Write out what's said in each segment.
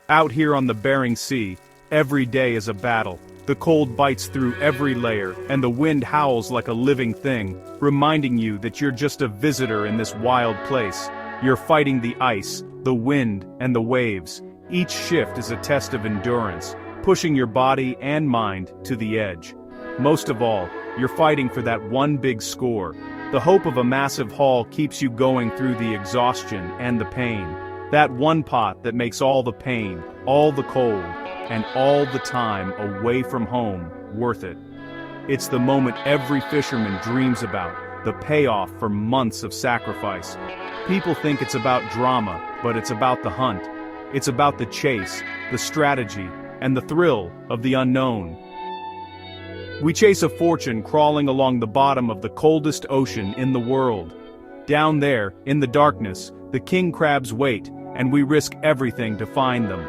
Out here on the Bering Sea, every day is a battle. The cold bites through every layer, and the wind howls like a living thing, reminding you that you're just a visitor in this wild place. You're fighting the ice, the wind, and the waves. Each shift is a test of endurance, pushing your body and mind to the edge. Most of all, you're fighting for that one big score. The hope of a massive haul keeps you going through the exhaustion and the pain. That one pot that makes all the pain, all the cold, and all the time away from home worth it. It's the moment every fisherman dreams about, the payoff for months of sacrifice. People think it's about drama, but it's about the hunt. It's about the chase, the strategy, and the thrill of the unknown. We chase a fortune crawling along the bottom of the coldest ocean in the world. Down there, in the darkness, the king crabs wait, and we risk everything to find them.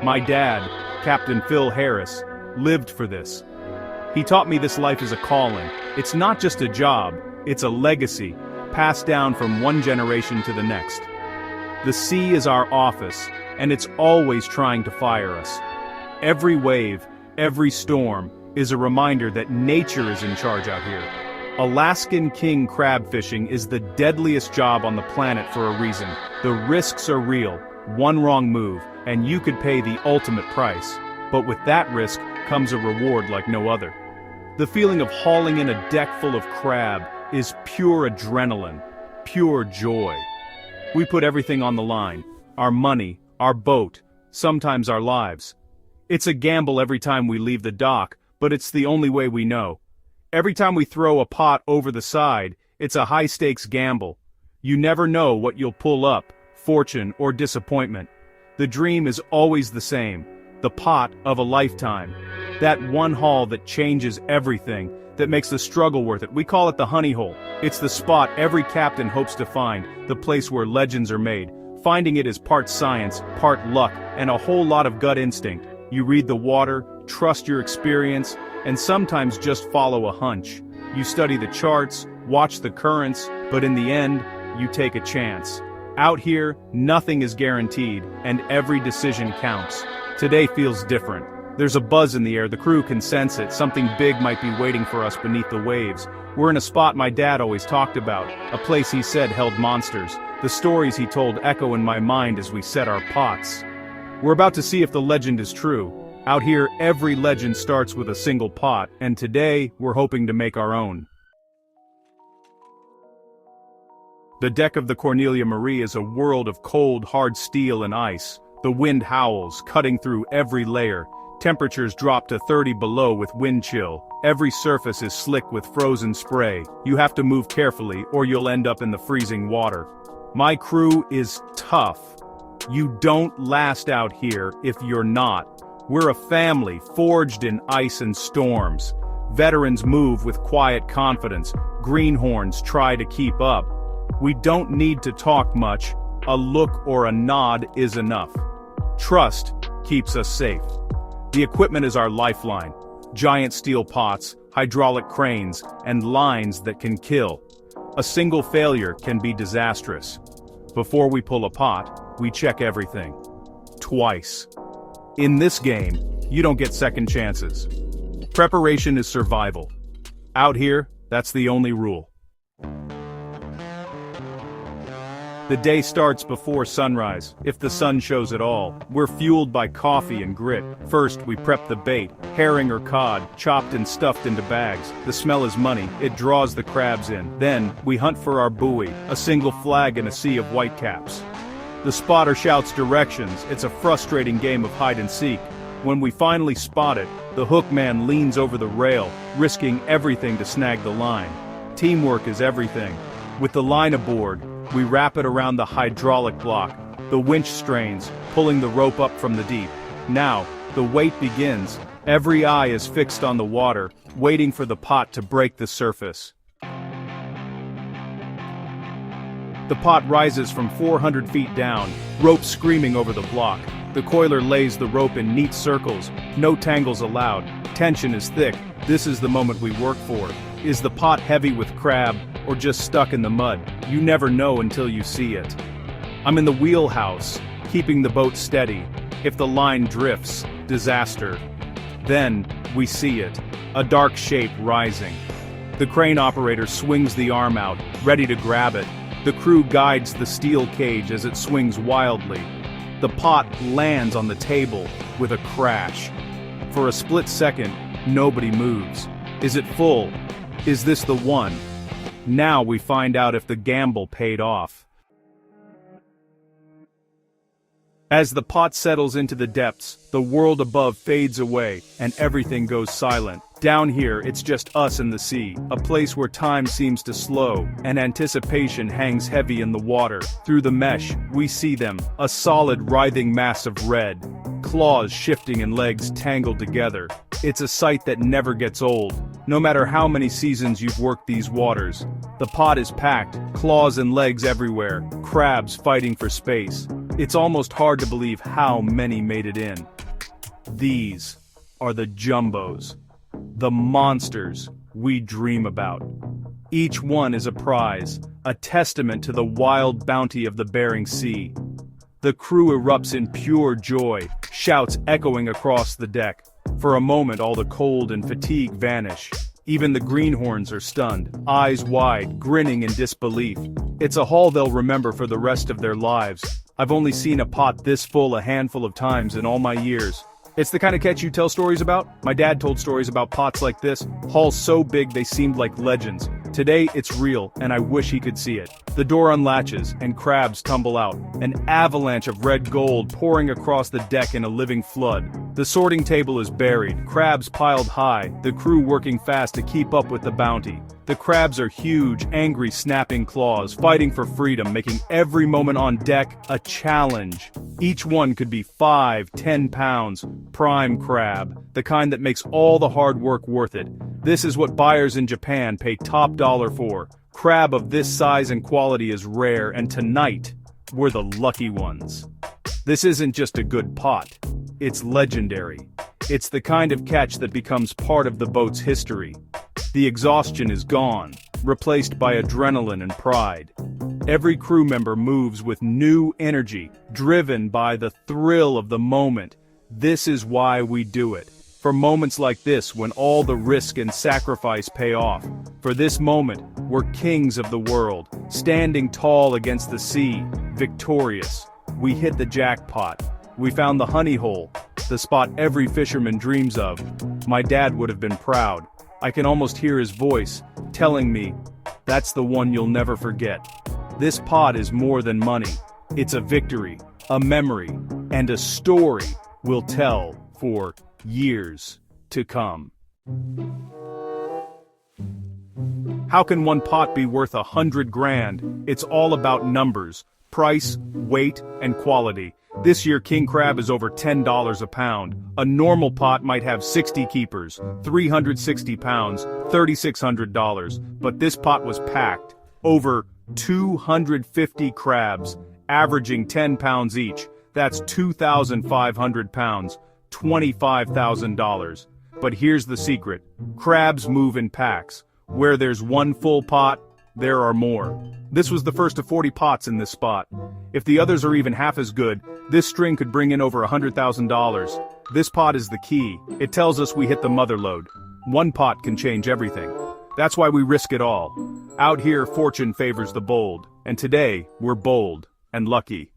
My dad, Captain Phil Harris, lived for this. He taught me this life is a calling. It's not just a job, it's a legacy, passed down from one generation to the next. The sea is our office, and it's always trying to fire us. Every wave, every storm, is a reminder that nature is in charge out here. Alaskan king crab fishing is the deadliest job on the planet for a reason. The risks are real, one wrong move, and you could pay the ultimate price. But with that risk comes a reward like no other. The feeling of hauling in a deck full of crab is pure adrenaline, pure joy. We put everything on the line, our money, our boat, sometimes our lives. It's a gamble every time we leave the dock, but it's the only way we know. Every time we throw a pot over the side, it's a high-stakes gamble. You never know what you'll pull up, fortune or disappointment. The dream is always the same, the pot of a lifetime. That one haul that changes everything, that makes the struggle worth it. We call it the honey hole. It's the spot every captain hopes to find, the place where legends are made. Finding it is part science, part luck, and a whole lot of gut instinct. You read the water, trust your experience, and sometimes just follow a hunch. You study the charts, watch the currents, but in the end, you take a chance. Out here, nothing is guaranteed, and every decision counts. Today feels different. There's a buzz in the air, the crew can sense it, something big might be waiting for us beneath the waves. We're in a spot my dad always talked about, a place he said held monsters. The stories he told echo in my mind as we set our pots. We're about to see if the legend is true. Out here, every legend starts with a single pot, and today, we're hoping to make our own. The deck of the Cornelia Marie is a world of cold, hard steel and ice. The wind howls, cutting through every layer. Temperatures drop to 30 below with wind chill. Every surface is slick with frozen spray. You have to move carefully, or you'll end up in the freezing water. My crew is tough. You don't last out here if you're not. We're a family forged in ice and storms. Veterans move with quiet confidence. Greenhorns try to keep up. We don't need to talk much. A look or a nod is enough. Trust keeps us safe. The equipment is our lifeline. Giant steel pots, hydraulic cranes, and lines that can kill. A single failure can be disastrous. Before we pull a pot, we check everything. Twice. In this game, you don't get second chances. Preparation is survival. Out here, that's the only rule. The day starts before sunrise, if the sun shows at all. We're fueled by coffee and grit. First, we prep the bait, herring or cod, chopped and stuffed into bags. The smell is money, it draws the crabs in. Then, we hunt for our buoy, a single flag in a sea of whitecaps. The spotter shouts directions. It's a frustrating game of hide and seek. When we finally spot it, the hook man leans over the rail, risking everything to snag the line. Teamwork is everything. With the line aboard, we wrap it around the hydraulic block. The winch strains, pulling the rope up from the deep. Now, the wait begins. Every eye is fixed on the water, waiting for the pot to break the surface. The pot rises from 400 feet down, rope screaming over the block. The coiler lays the rope in neat circles, no tangles allowed. Tension is thick. This is the moment we work for. Is the pot heavy with crab, or just stuck in the mud? You never know until you see it. I'm in the wheelhouse, keeping the boat steady. If the line drifts, disaster. Then, we see it, a dark shape rising. The crane operator swings the arm out, ready to grab it. The crew guides the steel cage as it swings wildly. The pot lands on the table with a crash. For a split second, nobody moves. Is it full? Is this the one? Now we find out if the gamble paid off. As the pot settles into the depths, the world above fades away, and everything goes silent. Down here, it's just us and the sea, a place where time seems to slow, and anticipation hangs heavy in the water. Through the mesh, we see them, a solid writhing mass of red, claws shifting and legs tangled together. It's a sight that never gets old, no matter how many seasons you've worked these waters. The pot is packed, claws and legs everywhere, crabs fighting for space. It's almost hard to believe how many made it in. These are the jumbos, the monsters we dream about. Each one is a prize, a testament to the wild bounty of the Bering Sea. The crew erupts in pure joy, shouts echoing across the deck. For a moment, all the cold and fatigue vanish. Even the greenhorns are stunned, eyes wide, grinning in disbelief. It's a haul they'll remember for the rest of their lives. I've only seen a pot this full a handful of times in all my years. It's the kind of catch you tell stories about. My dad told stories about pots like this, hauls so big they seemed like legends. Today, it's real, and I wish he could see it. The door unlatches, and crabs tumble out, an avalanche of red gold pouring across the deck in a living flood. The sorting table is buried, crabs piled high, the crew working fast to keep up with the bounty. The crabs are huge, angry, snapping claws, fighting for freedom, making every moment on deck a challenge. Each one could be 5, 10 pounds, prime crab, the kind that makes all the hard work worth it. This is what buyers in Japan pay top dollar for. Crab of this size and quality is rare, and tonight, we're the lucky ones. This isn't just a good pot. It's legendary. It's the kind of catch that becomes part of the boat's history. The exhaustion is gone, replaced by adrenaline and pride. Every crew member moves with new energy, driven by the thrill of the moment. This is why we do it. For moments like this when all the risk and sacrifice pay off. For this moment, we're kings of the world, standing tall against the sea, victorious. We hit the jackpot. We found the honey hole, the spot every fisherman dreams of. My dad would have been proud. I can almost hear his voice, telling me, that's the one you'll never forget. This pot is more than money. It's a victory, a memory, and a story we'll tell for years to come. How can one pot be worth 100 grand? It's all about numbers, price, weight, and quality. This year king crab is over $10 a pound. A normal pot might have 60 keepers, 360 pounds, $3,600, but this pot was packed. Over 250 crabs, averaging 10 pounds each. That's 2,500 pounds, $25,000. But here's the secret. Crabs move in packs. Where there's one full pot, there are more. This was the first of 40 pots in this spot. If the others are even half as good, this string could bring in over $100,000. This pot is the key. It tells us we hit the mother lode. One pot can change everything. That's why we risk it all. Out here, fortune favors the bold. And today, we're bold and lucky.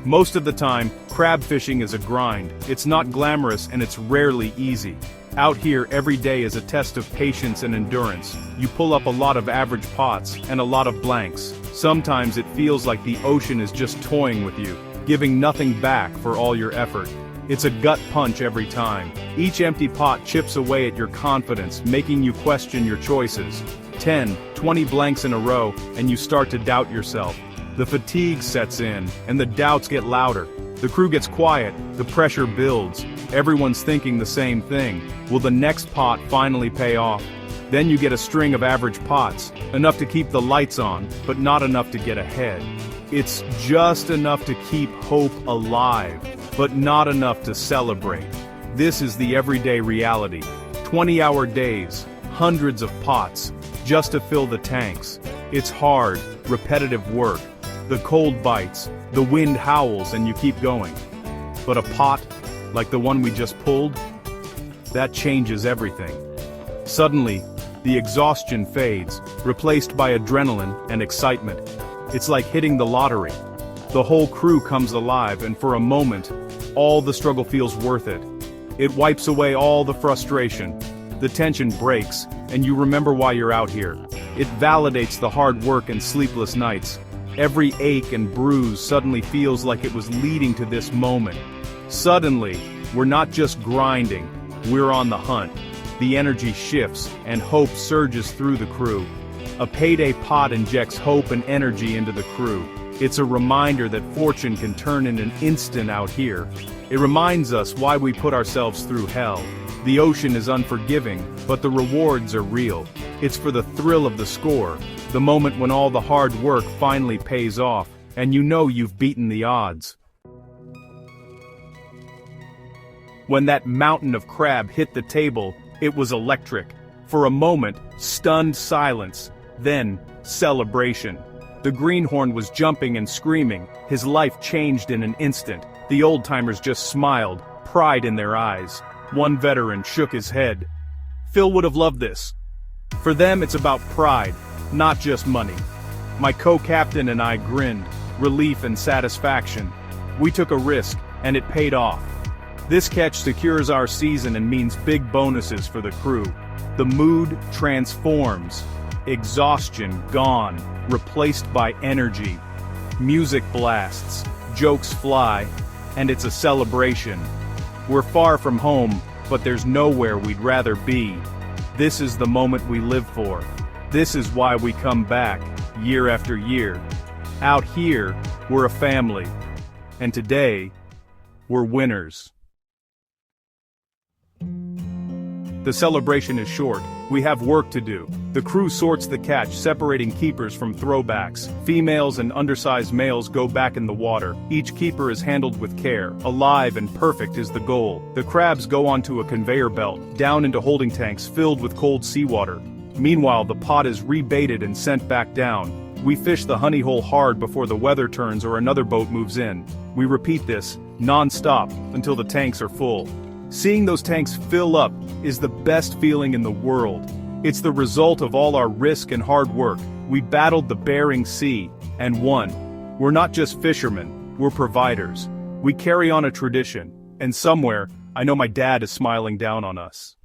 Most of the time, crab fishing is a grind. It's not glamorous and it's rarely easy. Out here, every day is a test of patience and endurance. You pull up a lot of average pots and a lot of blanks. Sometimes it feels like the ocean is just toying with you, giving nothing back for all your effort. It's a gut punch every time. Each empty pot chips away at your confidence, making you question your choices. 10, 20 blanks in a row, and you start to doubt yourself. The fatigue sets in, and the doubts get louder. The crew gets quiet, the pressure builds. Everyone's thinking the same thing. Will the next pot finally pay off? Then you get a string of average pots, enough to keep the lights on, but not enough to get ahead. It's just enough to keep hope alive, but not enough to celebrate. This is the everyday reality. 20-hour days, hundreds of pots, just to fill the tanks. It's hard, repetitive work. The cold bites, the wind howls, and you keep going. But a pot, like the one we just pulled, that changes everything. Suddenly, the exhaustion fades, replaced by adrenaline and excitement. It's like hitting the lottery. The whole crew comes alive, and for a moment, all the struggle feels worth it. It wipes away all the frustration. The tension breaks, and you remember why you're out here. It validates the hard work and sleepless nights. Every ache and bruise suddenly feels like it was leading to this moment. Suddenly, we're not just grinding, we're on the hunt. The energy shifts, and hope surges through the crew. A payday pot injects hope and energy into the crew. It's a reminder that fortune can turn in an instant out here. It reminds us why we put ourselves through hell. The ocean is unforgiving, but the rewards are real. It's for the thrill of the score, the moment when all the hard work finally pays off, and you know you've beaten the odds. When that mountain of crab hit the table, it was electric. For a moment, stunned silence, then celebration. The greenhorn was jumping and screaming, his life changed in an instant. The old-timers just smiled, pride in their eyes. One veteran shook his head. Phil would have loved this. For them, it's about pride, not just money. My co-captain and I grinned, relief and satisfaction. We took a risk, and it paid off. This catch secures our season and means big bonuses for the crew. The mood transforms. Exhaustion gone, replaced by energy. Music blasts, jokes fly, and it's a celebration. We're far from home, but there's nowhere we'd rather be. This is the moment we live for. This is why we come back, year after year. Out here, we're a family. And today, we're winners. The celebration is short. We have work to do. The crew sorts the catch, separating keepers from throwbacks. Females and undersized males go back in the water. Each keeper is handled with care. Alive and perfect is the goal. The crabs go onto a conveyor belt, down into holding tanks filled with cold seawater. Meanwhile, the pot is rebaited and sent back down. We fish the honey hole hard before the weather turns or another boat moves in. We repeat this, non-stop, until the tanks are full. Seeing those tanks fill up is the best feeling in the world. It's the result of all our risk and hard work. We battled the Bering Sea and won. We're not just fishermen, we're providers. We carry on a tradition, and somewhere, I know my dad is smiling down on us.